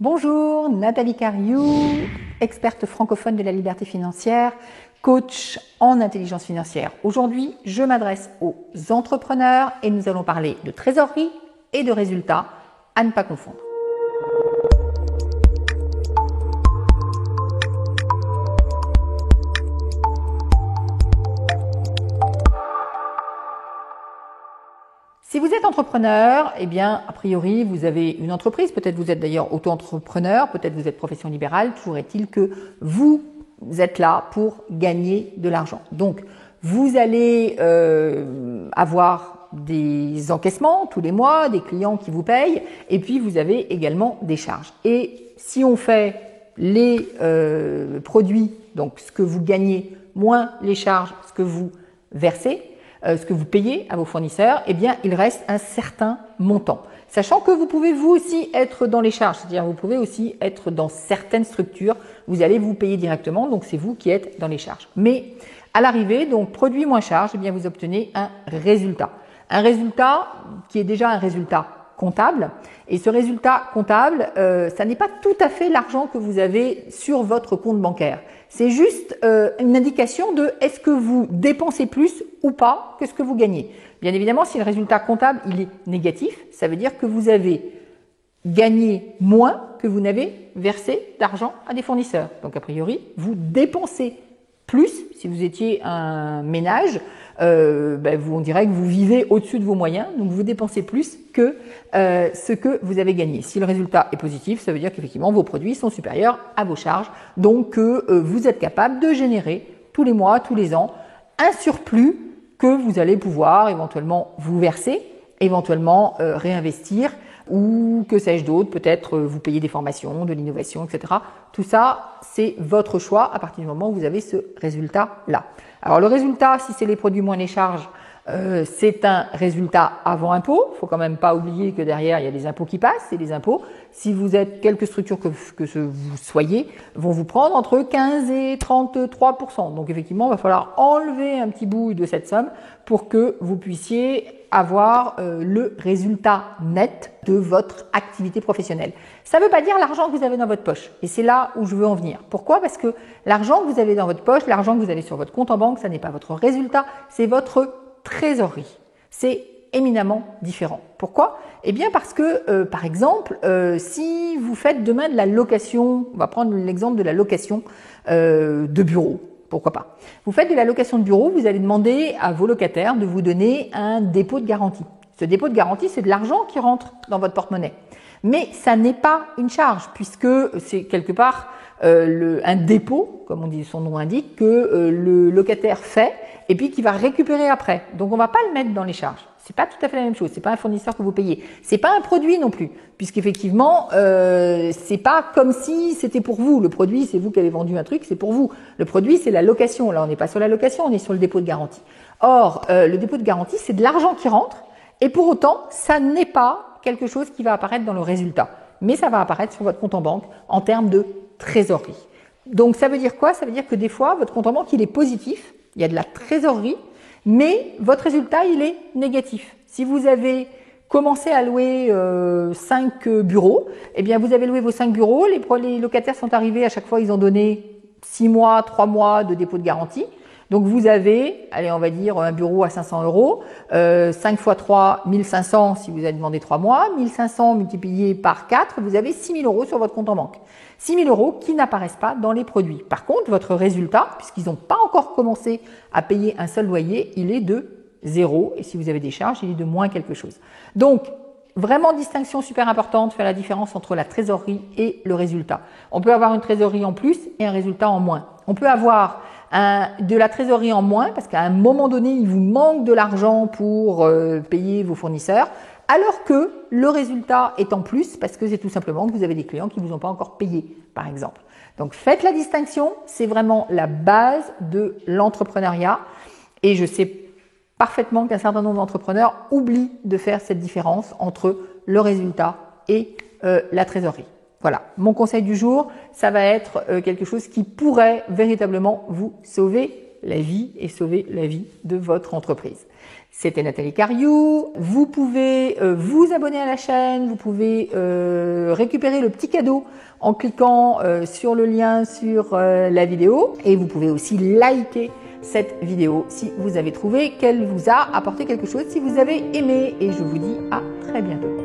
Bonjour, Nathalie Cariou, experte francophone de la liberté financière, coach en intelligence financière. Aujourd'hui, je m'adresse aux entrepreneurs et nous allons parler de trésorerie et de résultats à ne pas confondre. Si vous êtes entrepreneur, eh bien, a priori, vous avez une entreprise. Peut-être vous êtes d'ailleurs auto-entrepreneur, peut-être vous êtes profession libérale. Toujours est-il que vous êtes là pour gagner de l'argent. Donc, vous allez avoir des encaissements tous les mois, des clients qui vous payent, et puis vous avez également des charges. Et si on fait les produits, donc ce que vous gagnez, moins les charges, ce que vous versez, ce que vous payez à vos fournisseurs, eh bien, il reste un certain montant. Sachant que vous pouvez vous aussi être dans les charges, c'est-à-dire vous pouvez aussi être dans certaines structures, vous allez vous payer directement, donc c'est vous qui êtes dans les charges. Mais à l'arrivée, donc produit moins charge, eh bien, vous obtenez un résultat. Un résultat qui est déjà un résultat comptable. Et ce résultat comptable, ça n'est pas tout à fait l'argent que vous avez sur votre compte bancaire. C'est juste une indication de est-ce que vous dépensez plus ou pas que ce que vous gagnez. Bien évidemment, si le résultat comptable il est négatif, ça veut dire que vous avez gagné moins que vous n'avez versé d'argent à des fournisseurs. Donc a priori, vous dépensez plus. Si vous étiez un ménage, on dirait que vous vivez au-dessus de vos moyens, donc vous dépensez plus que ce que vous avez gagné. Si le résultat est positif, ça veut dire qu'effectivement vos produits sont supérieurs à vos charges, donc vous êtes capable de générer tous les mois, tous les ans, un surplus que vous allez pouvoir éventuellement vous verser, éventuellement réinvestir, ou que sais-je d'autre, peut-être vous payer des formations, de l'innovation, etc. Tout ça, c'est votre choix à partir du moment où vous avez ce résultat-là. Alors le résultat, si c'est les produits moins les charges, c'est un résultat avant impôt. Il faut quand même pas oublier que derrière, il y a des impôts qui passent, et les impôts, si vous êtes quelques structures que vous soyez, vont vous prendre entre 15 et 33%. Donc effectivement, il va falloir enlever un petit bout de cette somme pour que vous puissiez avoir le résultat net de votre activité professionnelle. Ça ne veut pas dire l'argent que vous avez dans votre poche. Et c'est là où je veux en venir. Pourquoi ? Parce que l'argent que vous avez dans votre poche, l'argent que vous avez sur votre compte en banque, ça n'est pas votre résultat, c'est votre trésorerie. C'est éminemment différent. Pourquoi ? Eh bien parce que, par exemple, si vous faites demain de la location, on va prendre l'exemple de la location de bureau. Pourquoi pas ? Vous faites de la location de bureau, vous allez demander à vos locataires de vous donner un dépôt de garantie. Ce dépôt de garantie, c'est de l'argent qui rentre dans votre porte-monnaie. Mais ça n'est pas une charge, puisque c'est quelque part un dépôt, comme on dit, son nom indique, que le locataire fait et puis qu'il va récupérer après. Donc on ne va pas le mettre dans les charges. C'est pas tout à fait la même chose. C'est pas un fournisseur que vous payez. C'est pas un produit non plus, puisqu'effectivement, c'est pas comme si c'était pour vous. Le produit, c'est vous qui avez vendu un truc, c'est pour vous. Le produit, c'est la location. Là, on n'est pas sur la location, on est sur le dépôt de garantie. Or, le dépôt de garantie, c'est de l'argent qui rentre, et pour autant, ça n'est pas quelque chose qui va apparaître dans le résultat, mais ça va apparaître sur votre compte en banque en termes de trésorerie. Donc, ça veut dire quoi ? Ça veut dire que des fois, votre compte en banque, il est positif, il y a de la trésorerie, mais votre résultat, il est négatif. Si vous avez commencé à louer 5 bureaux, eh bien vous avez loué vos 5 bureaux, les locataires sont arrivés, à chaque fois ils ont donné 6 mois, 3 mois de dépôt de garantie. Donc vous avez, allez on va dire un bureau à 500 €, 5 fois 3, 1500 si vous avez demandé 3 mois, 1500 multiplié par 4, vous avez 6 000 € sur votre compte en banque. 6 000 € qui n'apparaissent pas dans les produits. Par contre, votre résultat, puisqu'ils n'ont pas encore commencé à payer un seul loyer, il est de 0. Et si vous avez des charges, il est de moins quelque chose. Donc, vraiment distinction super importante, faire la différence entre la trésorerie et le résultat. On peut avoir une trésorerie en plus et un résultat en moins. On peut avoir de la trésorerie en moins parce qu'à un moment donné, il vous manque de l'argent pour payer vos fournisseurs, alors que le résultat est en plus parce que c'est tout simplement que vous avez des clients qui ne vous ont pas encore payé, par exemple. Donc faites la distinction, c'est vraiment la base de l'entrepreneuriat et je sais parfaitement qu'un certain nombre d'entrepreneurs oublient de faire cette différence entre le résultat et la trésorerie. Voilà, mon conseil du jour, ça va être quelque chose qui pourrait véritablement vous sauver la vie et sauver la vie de votre entreprise. C'était Nathalie Cariou. Vous pouvez vous abonner à la chaîne, vous pouvez récupérer le petit cadeau en cliquant sur le lien sur la vidéo et vous pouvez aussi liker cette vidéo si vous avez trouvé qu'elle vous a apporté quelque chose, si vous avez aimé, et je vous dis à très bientôt.